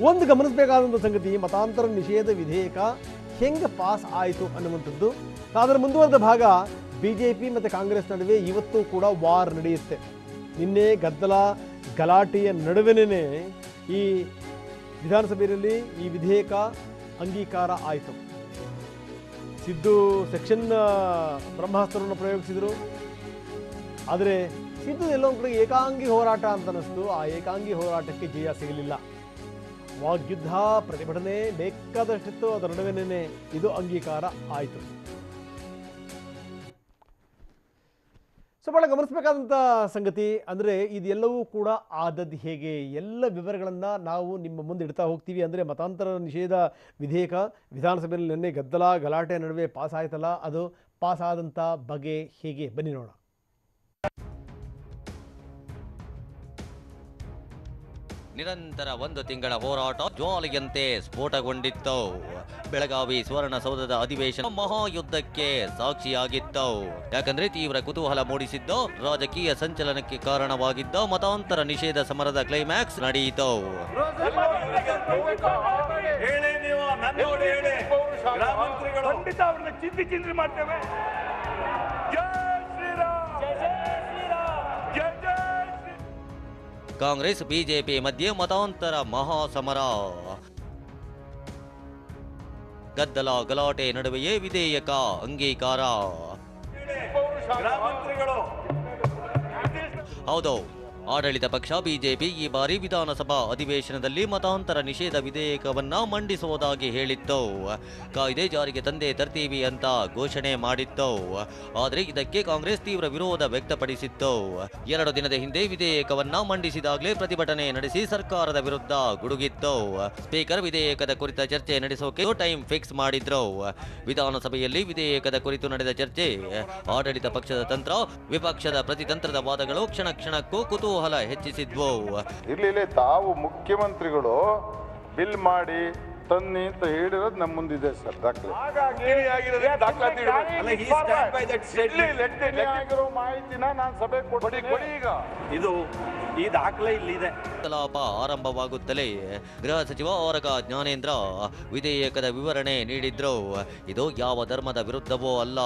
ಒಂದು ಗಮನಿಸಬೇಕಾದಂಥ ಸಂಗತಿ, ಮತಾಂತರ ನಿಷೇಧ ವಿಧೇಯಕ ಹೆಂಗೆ ಪಾಸ್ ಆಯಿತು ಅನ್ನುವಂಥದ್ದು. ಅದರ ಮುಂದುವರೆದ ಭಾಗ ಬಿಜೆಪಿ ಮತ್ತು ಕಾಂಗ್ರೆಸ್ ನಡುವೆ ಇವತ್ತು ಕೂಡ ವಾರ್ ನಡೆಯುತ್ತೆ. ನಿನ್ನೆ ಗಲಾಟೆಯ ನಡುವೆನೇ ಈ ವಿಧಾನಸಭೆಯಲ್ಲಿ ಈ ವಿಧೇಯಕ ಅಂಗೀಕಾರ ಆಯಿತು. ಸಿದ್ದು ಸೆಕ್ಷನ್ ಬ್ರಹ್ಮಾಸ್ತ್ರವನ್ನು ಪ್ರಯೋಗಿಸಿದರು. ಆದರೆ ಸಿದ್ದು ಎಲ್ಲೋ ಒಂದು ಕಡೆ ಏಕಾಂಗಿ ಹೋರಾಟ ಅಂತ ಅನ್ನಿಸ್ತು. ಆ ಏಕಾಂಗಿ ಹೋರಾಟಕ್ಕೆ ಜಯ ಸಿಗಲಿಲ್ಲ. ವಾಗ್ಯುದ್ಧ, ಪ್ರತಿಭಟನೆ ಬೇಕಾದಷ್ಟಿತ್ತು. ಅದರ ನಡುವೆನೇ ಇದು ಅಂಗೀಕಾರ ಆಯಿತು. ಸೊ ಭಾಳ ಗಮನಿಸಬೇಕಾದಂಥ ಸಂಗತಿ ಅಂದರೆ ಇದೆಲ್ಲವೂ ಕೂಡ ಆದದ್ದು ಹೇಗೆ, ಎಲ್ಲ ವಿವರಗಳನ್ನು ನಾವು ನಿಮ್ಮ ಮುಂದೆ ಇಡ್ತಾ ಹೋಗ್ತೀವಿ. ಅಂದರೆ ಮತಾಂತರ ನಿಷೇಧ ವಿಧೇಯಕ ವಿಧಾನಸಭೆಯಲ್ಲಿ ನಿನ್ನೆ ಗಲಾಟೆ ನಡುವೆ ಪಾಸ್ ಆಯ್ತಲ್ಲ, ಅದು ಪಾಸ್ ಆದಂಥ ಬಗೆ ಹೇಗೆ, ಬನ್ನಿ ನೋಡೋಣ. ನಿರಂತರ ಒಂದು ತಿಂಗಳ ಹೋರಾಟ ಜ್ವಾಲೆಯಂತೆ ಸ್ಫೋಟಗೊಂಡಿತ್ತು. ಬೆಳಗಾವಿ ಸುವರ್ಣಸೌಧದ ಅಧಿವೇಶನ ಮಹಾಯುದ್ಧಕ್ಕೆ ಸಾಕ್ಷಿಯಾಗಿತ್ತು. ಯಾಕಂದ್ರೆ ತೀವ್ರ ಕುತೂಹಲ ಮೂಡಿಸಿದ್ದ, ರಾಜಕೀಯ ಸಂಚಲನಕ್ಕೆ ಕಾರಣವಾಗಿದ್ದ ಮತಾಂತರ ನಿಷೇಧ ಸಮರದ ಕ್ಲೈಮ್ಯಾಕ್ಸ್ ನಡೆಯಿತು. ಕಾಂಗ್ರೆಸ್ ಬಿಜೆಪಿ ಮಧ್ಯೆ ಮತಾಂತರ ಮಹಾಸಮರ. ಗಲಾಟೆ ನಡುವೆಯೇ ವಿಧೇಯಕ ಅಂಗೀಕಾರ. ಹೌದು, ಆಡಳಿತ ಪಕ್ಷ ಬಿಜೆಪಿ ಈ ಬಾರಿ ವಿಧಾನಸಭಾ ಅಧಿವೇಶನದಲ್ಲಿ ಮತಾಂತರ ನಿಷೇಧ ವಿಧೇಯಕವನ್ನ ಮಂಡಿಸುವುದಾಗಿ ಹೇಳಿತ್ತು. ಕಾಯ್ದೆ ಜಾರಿಗೆ ತಂದೆ ತರ್ತೀವಿ ಅಂತ ಘೋಷಣೆ ಮಾಡಿತ್ತು. ಆದರೆ ಇದಕ್ಕೆ ಕಾಂಗ್ರೆಸ್ ತೀವ್ರ ವಿರೋಧ ವ್ಯಕ್ತಪಡಿಸಿತ್ತು. 2 ದಿನದ ಹಿಂದೆ ವಿಧೇಯಕವನ್ನ ಮಂಡಿಸಿದಾಗಲೇ ಪ್ರತಿಭಟನೆ ನಡೆಸಿ ಸರ್ಕಾರದ ವಿರುದ್ಧ ಗುಡುಗಿತ್ತು. ಸ್ಪೀಕರ್ ವಿಧೇಯಕದ ಕುರಿತ ಚರ್ಚೆ ನಡೆಸೋಕೆ ಟೈಮ್ ಫಿಕ್ಸ್ ಮಾಡಿದ್ರು. ವಿಧಾನಸಭೆಯಲ್ಲಿ ವಿಧೇಯಕದ ಕುರಿತು ನಡೆದ ಚರ್ಚೆ, ಆಡಳಿತ ಪಕ್ಷದ ತಂತ್ರ, ವಿಪಕ್ಷದ ಪ್ರತಿತಂತ್ರದ ವಾದಗಳು ಕ್ಷಣ ಕ್ಷಣಕ್ಕೂ ಕುತೂಹಲ ಹೆಚ್ಚಿಸಿದ್ವು. ಇಲ್ಲಿ ತಾವು ಮುಖ್ಯಮಂತ್ರಿಗಳು ಬಿಲ್ ಮಾಡಿ ತನ್ನಿ ಅಂತ ಹೇಳಿರೋದು ನಮ್ಮ ಮುಂದಿದೆ ಸರ್, ದಾಖಲೆ. ಮಾಹಿತಿನ ನಾನು ಸಭೆ ಕೊಡ್ತೀನಿ. ಈಗ ಇದು ಈ ದಾಖಲೆ ಇಲ್ಲಿದೆ. ಕಲಾಪ ಆರಂಭವಾಗುತ್ತಲೇ ಗೃಹ ಸಚಿವ ಆರಗ ಜ್ಞಾನೇಂದ್ರ ವಿಧೇಯಕದ ವಿವರಣೆ ನೀಡಿದ್ರು. ಇದು ಯಾವ ಧರ್ಮದ ವಿರುದ್ಧವೋ ಅಲ್ಲ,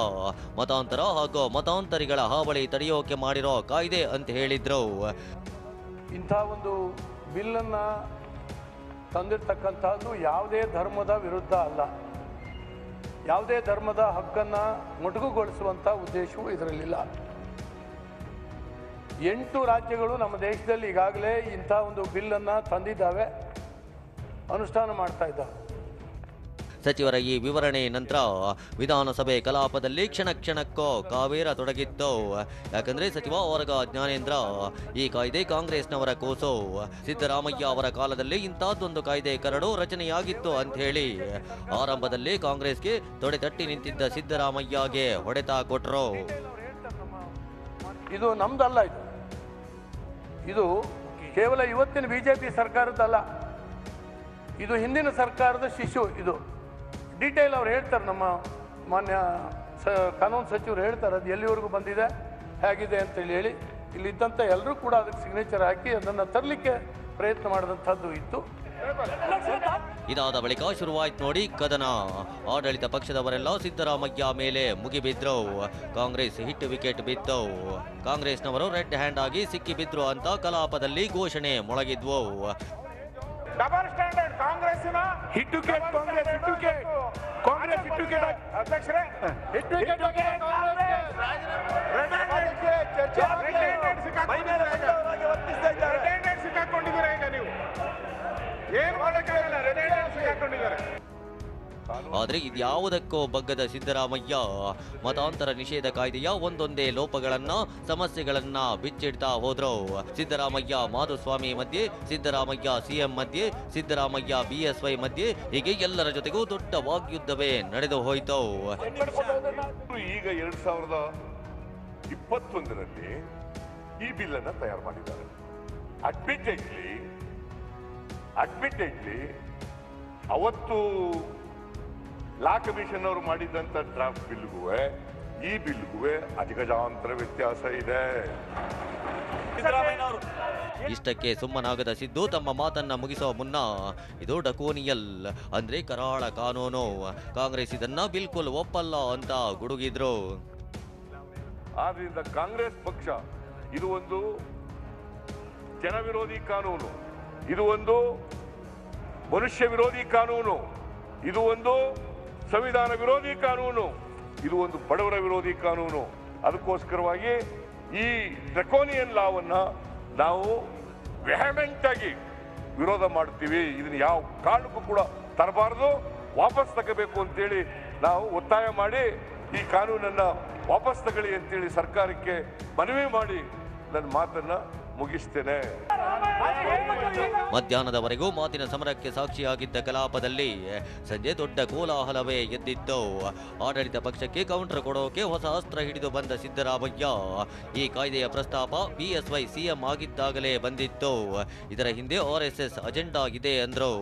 ಮತಾಂತರ ಹಾಗೂ ಮತಾಂತರಿಗಳ ಹಾವಳಿ ತಡೆಯೋಕೆ ಮಾಡಿರೋ ಕಾಯ್ದೆ ಅಂತ ಹೇಳಿದ್ರು. ಇಂಥ ಒಂದು ಬಿಲ್ಲನ್ನ ತಂದಿರ್ತಕ್ಕಂಥದ್ದು ಯಾವುದೇ ಧರ್ಮದ ವಿರುದ್ಧ ಅಲ್ಲ, ಯಾವುದೇ ಧರ್ಮದ ಹಕ್ಕನ್ನು ಮೊಟಕುಗೊಳಿಸುವಂಥ ಉದ್ದೇಶವೂ ಇದರಲ್ಲಿಲ್ಲ. 8 ರಾಜ್ಯಗಳು ನಮ್ಮ ದೇಶದಲ್ಲಿ ಈಗಾಗಲೇ ಇಂಥ ಒಂದು ಬಿಲ್ಲನ್ನು ತಂದಿದ್ದಾವೆ, ಅನುಷ್ಠಾನ ಮಾಡ್ತಾ ಇದ್ದಾವೆ. ಸಚಿವರ ಈ ವಿವರಣೆ ನಂತರ ವಿಧಾನಸಭೆ ಕಲಾಪದಲ್ಲಿ ಕ್ಷಣ ಕ್ಷಣಕ್ಕೂ ಕಾವೇರ ತೊಡಗಿತ್ತು. ಯಾಕಂದ್ರೆ ಸಚಿವ ಆರಗ ಜ್ಞಾನೇಂದ್ರ, ಈ ಕಾಯ್ದೆ ಕಾಂಗ್ರೆಸ್ನವರ ಕೂಸು, ಸಿದ್ದರಾಮಯ್ಯ ಅವರ ಕಾಲದಲ್ಲಿ ಇಂಥದ್ದೊಂದು ಕಾಯ್ದೆ ಕರಡು ರಚನೆಯಾಗಿತ್ತು ಅಂತ ಹೇಳಿ ಆರಂಭದಲ್ಲಿ ಕಾಂಗ್ರೆಸ್ಗೆ ತೊಡೆತಟ್ಟಿ ನಿಂತಿದ್ದ ಸಿದ್ದರಾಮಯ್ಯಗೆ ಹೊಡೆತ ಕೊಟ್ರು. ಇದು ನಮ್ದಲ್ಲ, ಇದು ಕೇವಲ ಇವತ್ತಿನ ಬಿಜೆಪಿ ಸರ್ಕಾರದ್ದಲ್ಲ, ಇದು ಹಿಂದಿನ ಸರ್ಕಾರದ ಶಿಶು. ಇದು ಡೀಟೇಲ್ ಅವ್ರು ಹೇಳ್ತಾರೆ, ನಮ್ಮ ಮಾನ್ಯ ಕಾನೂನು ಸಚಿವರು ಹೇಳ್ತಾರೆ ಅದು ಎಲ್ಲಿವರೆಗೂ ಬಂದಿದೆ, ಹೇಗಿದೆ ಅಂತೇಳಿ ಹೇಳಿ. ಇಲ್ಲಿದ್ದಂಥ ಎಲ್ಲರೂ ಕೂಡ ಅದಕ್ಕೆ ಸಿಗ್ನೇಚರ್ ಹಾಕಿ ಅದನ್ನು ತರಲಿಕ್ಕೆ ಪ್ರಯತ್ನ ಮಾಡಿದಂಥದ್ದು ಇತ್ತು. ಇದಾದ ಬಳಿಕ ಶುರುವಾಯ್ತು ನೋಡಿ ಕದನ. ಆಡಳಿತ ಪಕ್ಷದವರೆಲ್ಲ ಸಿದ್ದರಾಮಯ್ಯ ಮೇಲೆ ಮುಗಿಬಿದ್ರು. ಕಾಂಗ್ರೆಸ್ ಹಿಟ್ ವಿಕೆಟ್ ಬಿತ್ತು. ಕಾಂಗ್ರೆಸ್ನವರು ರೆಡ್ ಹ್ಯಾಂಡ್ ಆಗಿ ಸಿಕ್ಕಿಬಿದ್ರು ಅಂತ ಕಲಾಪದಲ್ಲಿ ಘೋಷಣೆ ಮೊಳಗಿದ್ವು. ಡಬಲ್ ಸ್ಟ್ಯಾಂಡರ್ಡ್ ಕಾಂಗ್ರೆಸ್ಸಿನ hit wicket, Congress hit wicket, Congress hit wicket. ಅಧ್ಯಕ್ಷರೇ, ಹಿಟ್ ವಿಕೆಟ್ ಸಿಕ್ಕಾಕೊಂಡಿದ್ದೀರಾ ಈಗ ನೀವು, ಏನು ಮಾಡಕ್ಕೆ ರೆಡ್ ಹ್ಯಾಂಡ್ ಸಿಕ್ಕಾಕೊಂಡಿದ್ದಾರೆ. ಆದರೆ ಇದ್ಯಾವುದಕ್ಕೂ ಬಗ್ಗದ ಸಿದ್ದರಾಮಯ್ಯ ಮತಾಂತರ ನಿಷೇಧ ಕಾಯ್ದೆಯ ಒಂದೊಂದೇ ಲೋಪಗಳನ್ನ, ಸಮಸ್ಯೆಗಳನ್ನ ಬಿಚ್ಚಿಡ್ತಾ ಹೋದ್ರು. ಸಿದ್ದರಾಮಯ್ಯ ಮಾಧುಸ್ವಾಮಿ ಮಧ್ಯೆ, ಸಿದ್ದರಾಮಯ್ಯ ಸಿಎಂ ಮಧ್ಯೆ, ಸಿದ್ದರಾಮಯ್ಯ ಬಿಎಸ್ವೈ ಮಧ್ಯೆ, ಹೀಗೆ ಎಲ್ಲರ ಜೊತೆಗೂ ದೊಡ್ಡ ವಾಗ್ಯುದ್ಧವೇ ನಡೆದು ಹೋಯಿತು. ಈಗ 2021ರಲ್ಲಿ ಈ ಬಿಲ್ ಅನ್ನ ತಯಾರು ಮಾಡಿದ್ದಾರೆ. ಅಡ್ಮಿಟೆಡ್ಲಿ ಅವತ್ತು ಲಾ ಕಮಿಷನ್ ಅವರು ಮಾಡಿದಂತ ಡ್ರಾಫ್ಟ್ ಬಿಲ್ಗೂ ಈ ಬಿಲ್ಗೂ ಅಜಗಜಾಂತರ ವ್ಯತ್ಯಾಸ ಇದೆ. ಇಷ್ಟಕ್ಕೆ ಸುಮ್ಮನಾಗದ ಸಿದ್ದು ತಮ್ಮ ಮಾತನ್ನ ಮುಗಿಸುವ ಮುನ್ನ ಇದು ಡಕೋನಿಯಲ್ ಅಂದ್ರೆ ಕರಾಳ ಕಾನೂನು, ಕಾಂಗ್ರೆಸ್ ಇದನ್ನ ಬಿಲ್ಕುಲ್ ಒಪ್ಪಲ್ಲ ಅಂತ ಗುಡುಗಿದ್ರು. ಆದ್ರಿಂದ ಕಾಂಗ್ರೆಸ್ ಪಕ್ಷ ಇದು ಒಂದು ಜನ ವಿರೋಧಿ ಕಾನೂನು, ಇದು ಒಂದು ಮನುಷ್ಯ ವಿರೋಧಿ ಕಾನೂನು, ಇದು ಒಂದು ಸಂವಿಧಾನ ವಿರೋಧಿ ಕಾನೂನು, ಇದು ಒಂದು ಬಡವರ ವಿರೋಧಿ ಕಾನೂನು. ಅದಕ್ಕೋಸ್ಕರವಾಗಿ ಈ ಡ್ರಕೋನಿಯನ್ ಲಾವನ್ನ ನಾವು ವೆಹಮೆಂಟ್ ಆಗಿ ವಿರೋಧ ಮಾಡ್ತೀವಿ. ಇದನ್ನ ಯಾವ ಕಾರಣಕ್ಕೂ ಕೂಡ ತರಬಾರದು, ವಾಪಸ್ ತಗೋಬೇಕು ಅಂತೇಳಿ ನಾವು ಒತ್ತಾಯ ಮಾಡಿ ಈ ಕಾನೂನನ್ನ ವಾಪಸ್ ತಗೊಳ್ಳಿ ಅಂತೇಳಿ ಸರ್ಕಾರಕ್ಕೆ ಮನವಿ ಮಾಡಿ ನನ್ನ ಮಾತನ್ನ ಮುಗಿಸ್ತೇನೆ. ಮಧ್ಯಾಹ್ನದವರೆಗೂ ಮಾತಿನ ಸಮರಕ್ಕೆ ಸಾಕ್ಷಿಯಾಗಿದ್ದ ಕಲಾಪದಲ್ಲಿ ಸಂಜೆ ದೊಡ್ಡ ಕೋಲಾಹಲವೇ ಎದ್ದಿತ್ತು. ಆಡಳಿತ ಪಕ್ಷಕ್ಕೆ ಕೌಂಟರ್ ಕೊಡೋಕೆ ಹೊಸ ಅಸ್ತ್ರ ಹಿಡಿದು ಬಂದ ಸಿದ್ದರಾಮಯ್ಯ ಈ ಕಾಯ್ದೆಯ ಪ್ರಸ್ತಾಪ ಬಿಎಸ್ವೈ ಸಿಎಂ ಆಗಿದ್ದಾಗಲೇ ಬಂದಿತ್ತು, ಇದರ ಹಿಂದೆ RSS ಅಜೆಂಡಾ ಇದೆ ಅಂದ್ರು.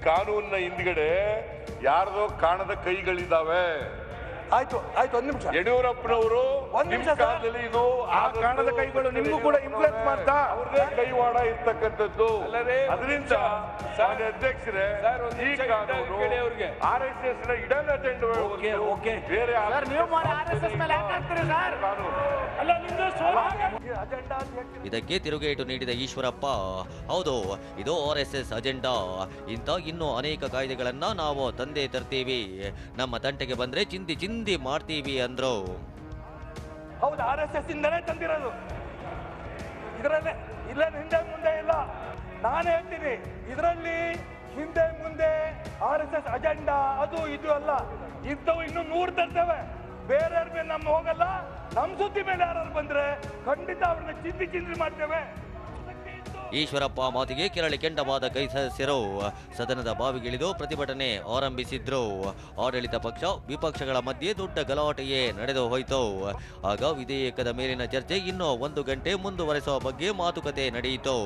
ಕಾನೂನಿನ ಹಿಂದ್ಗಡೆ ಯಾರ್ದೋ ಕಾಣದ ಕೈಗಳಿದಾವೆ. ಆಯ್ತು ಒಂದು ನಿಮಿಷ. ಯಡಿಯೂರಪ್ಪನವರು ಕಾಲದಲ್ಲಿ ಇದು ಆ ಕಾಣದ ಕೈಗಳು ನಿಮಗೂ ಕೂಡ ಇನ್ಫ್ಲುಯೆನ್ಸ್ ಮಾಡ್ತಾ ಅವ್ರದೇ ಕೈವಾಡ ಇರ್ತಕ್ಕಂಥದ್ದು. ಅದರಿಂದ ಅಧ್ಯಕ್ಷರೇ ಈ ಕಾನೂನು RSS ನ ಇಡನ್ ಅಜೆಂಡಾ ಬೇರೆ ಇದಕ್ಕೆ ತಿರುಗೇಟು ನೀಡಿದ ಈಶ್ವರಪ್ಪ, ಹೌದು ಇದು RSS ಅಜೆಂಡಾ, ಇಂಥ ಇನ್ನೂ ಅನೇಕ ಕಾಯ್ದೆಗಳನ್ನ ನಾವು ತಂದೆ ತರ್ತೀವಿ, ನಮ್ಮ ತಂಟೆಗೆ ಬಂದ್ರೆ ಚಿಂದಿ ಮಾಡ್ತೀವಿ ಅಂದ್ರು. ಹೌದು, RSS ಇಂದನೇ ತಂದಿರೋದು, ಇದರಲ್ಲೇ ಇಲ್ಲ ಹಿಂದೆ ಮುಂದೆ ಇಲ್ಲ. ನಾನು ಹೇಳ್ತೀನಿ, ಇದರಲ್ಲಿ ಹಿಂದೆ ಮುಂದೆ RSS ಅಜೆಂಡಾ ಅದು ಇದು ಅಲ್ಲ, ಇಂಥವು ಇನ್ನು 100 ತರ್ತೇವೆ. ಬೇರೆಯವ್ರ ಮೇಲೆ ನಮ್ಮ ಹೋಗಲ್ಲ, ನಮ್ಮ ಸುದ್ದಿ ಮೇಲೆ ಯಾರು ಬಂದ್ರೆ ಖಂಡಿತ ಅವ್ರನ್ನ ಚಿಂದಿ ಮಾಡ್ತೇವೆ. ಈಶ್ವರಪ್ಪ ಮಾತಿಗೆ ಕೆರಳಿ ಕೆಂಡವಾದ ಕೈ ಸದಸ್ಯರು ಸದನದ ಬಾವಿಗಿಳಿದು ಪ್ರತಿಭಟನೆ ಆರಂಭಿಸಿದ್ರು. ಆಡಳಿತ ಪಕ್ಷ ವಿಪಕ್ಷಗಳ ಮಧ್ಯೆ ದೊಡ್ಡ ಗಲಾಟೆಯೇ ನಡೆದು ಹೋಯಿತು. ಆಗ ವಿಧೇಯಕದ ಮೇಲಿನ ಚರ್ಚೆ ಇನ್ನೂ 1 ಗಂಟೆ ಮುಂದುವರೆಸುವ ಬಗ್ಗೆ ಮಾತುಕತೆ ನಡೆಯಿತು.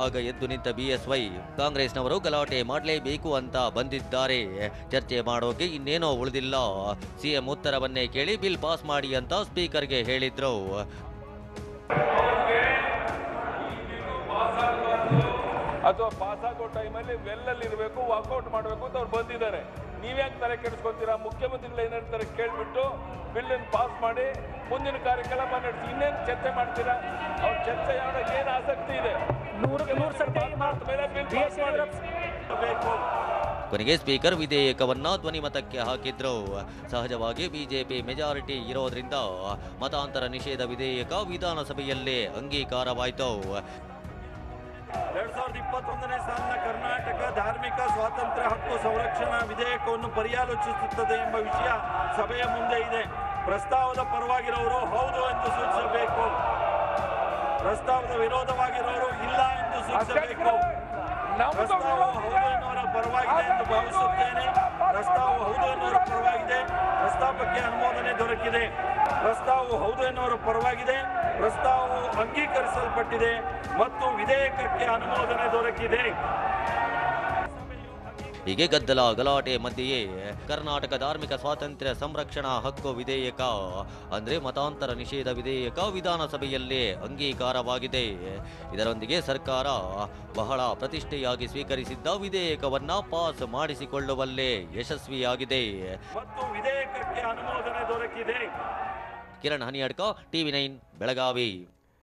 ಆಗ ಎದ್ದು ನಿಂತ ಬಿಎಸ್ವೈ, ಕಾಂಗ್ರೆಸ್ನವರು ಗಲಾಟೆ ಮಾಡಲೇಬೇಕು ಅಂತ ಬಂದಿದ್ದಾರೆ, ಚರ್ಚೆ ಮಾಡೋಕೆ ಇನ್ನೇನೋ ಉಳಿದಿಲ್ಲ, ಸಿಎಂ ಉತ್ತರವನ್ನೇ ಕೇಳಿ ಬಿಲ್ ಪಾಸ್ ಮಾಡಿ ಅಂತ ಸ್ಪೀಕರ್ಗೆ ಹೇಳಿದ್ರು. ಅಥವಾ ಪಾಸ್ ಆಗೋ ಟೈಮಲ್ಲಿ ವೆಲ್ಲಲ್ಲಿ ಇರಬೇಕು, ವಾಕೌಟ್ ಮಾಡಬೇಕು ಅಂತ ಅವ್ರು ಬಂದಿದ್ದಾರೆ. ನೀವ್ಯಾಕೆ ತಲೆ ಕೆಡಿಸ್ಕೊಂತೀರಾ? ಮುಖ್ಯಮಂತ್ರಿಗಳು ಏನ್ ಹೇಳ್ತಾರೆ ಕೇಳ್ಬಿಟ್ಟು ಬಿಲ್ ಪಾಸ್ ಮಾಡಿ ಮುಂದಿನ ಕಾರ್ಯಕ್ರಮ ನಡೆಸಿ. ಇನ್ನೇನು ಚರ್ಚೆ ಮಾಡ್ತೀರಾ? ಅವ್ರ ಚರ್ಚೆ ಮಾಡೋಕೆ ಏನು ಆಸಕ್ತಿ ಇದೆ? ಕೊನೆಗೆ ಸ್ಪೀಕರ್ ವಿಧೇಯಕವನ್ನ ಧ್ವನಿಮತಕ್ಕೆ ಹಾಕಿದ್ರು. ಸಹಜವಾಗಿ ಬಿಜೆಪಿ ಮೆಜಾರಿಟಿ ಇರೋದ್ರಿಂದ ಮತಾಂತರ ನಿಷೇಧ ವಿಧೇಯಕ ವಿಧಾನಸಭೆಯಲ್ಲೇ ಅಂಗೀಕಾರವಾಯಿತು. 2021ನೇ ಸಾಲಿನ ಕರ್ನಾಟಕ ಧಾರ್ಮಿಕ ಸ್ವಾತಂತ್ರ್ಯ ಹಕ್ಕು ಸಂರಕ್ಷಣಾ ವಿಧೇಯಕವನ್ನು ಪರ್ಯಾಲೋಚಿಸುತ್ತದೆ ಎಂಬ ವಿಷಯ ಸಭೆಯ ಮುಂದೆ ಇದೆ. ಪ್ರಸ್ತಾವದ ಪರವಾಗಿರೋರು ಹೌದು ಎಂದು ಸೂಚಿಸಬೇಕು, ಪ್ರಸ್ತಾವದ ವಿರೋಧವಾಗಿರೋರು ಇಲ್ಲ ಎಂದು ಸೂಚಿಸಬೇಕು. ಪ್ರಸ್ತಾವವು ಹೌದು ಎನ್ನುವರ ಪರವಾಗಿದೆ ಎಂದು ಭಾವಿಸುತ್ತೇನೆ. ಪ್ರಸ್ತಾವವು ಹೌದು ಎನ್ನುವರ ಪರವಾಗಿದೆ, ಪ್ರಸ್ತಾಪಕ್ಕೆ ಅನುಮೋದನೆ ದೊರಕಿದೆ. ಪ್ರಸ್ತಾವವು ಹೌದು ಎನ್ನುವರ ಪರವಾಗಿದೆ, ಪ್ರಸ್ತಾವವು ಅಂಗೀಕರಿಸಲ್ಪಟ್ಟಿದೆ ಮತ್ತು ವಿಧೇಯಕಕ್ಕೆ ಅನುಮೋದನೆ ದೊರಕಿದೆ. ಹೀಗೆ ಗದ್ದಲ ಗಲಾಟೆ ಮಧ್ಯೆಯೇ ಕರ್ನಾಟಕ ಧಾರ್ಮಿಕ ಸ್ವಾತಂತ್ರ್ಯ ಸಂರಕ್ಷಣಾ ಹಕ್ಕು ವಿಧೇಯಕ ಅಂದ್ರೆ ಮತಾಂತರ ನಿಷೇಧ ವಿಧೇಯಕ ವಿಧಾನಸಭೆಯಲ್ಲೇ ಅಂಗೀಕಾರವಾಗಿದೆ. ಇದರೊಂದಿಗೆ ಸರ್ಕಾರ ಬಹಳ ಪ್ರತಿಷ್ಠೆಯಾಗಿ ಸ್ವೀಕರಿಸಿದ್ದ ವಿಧೇಯಕವನ್ನ ಪಾಸ್ ಮಾಡಿಸಿಕೊಳ್ಳುವಲ್ಲೇ ಯಶಸ್ವಿಯಾಗಿದೆ ಮತ್ತು ವಿಧೇಯಕಕ್ಕೆ ಅನುಮೋದನೆ ದೊರಕಿದೆ. ಕಿರಣ್ ಹನಿಯಡ್ಕ, TV9 ಬೆಳಗಾವಿ.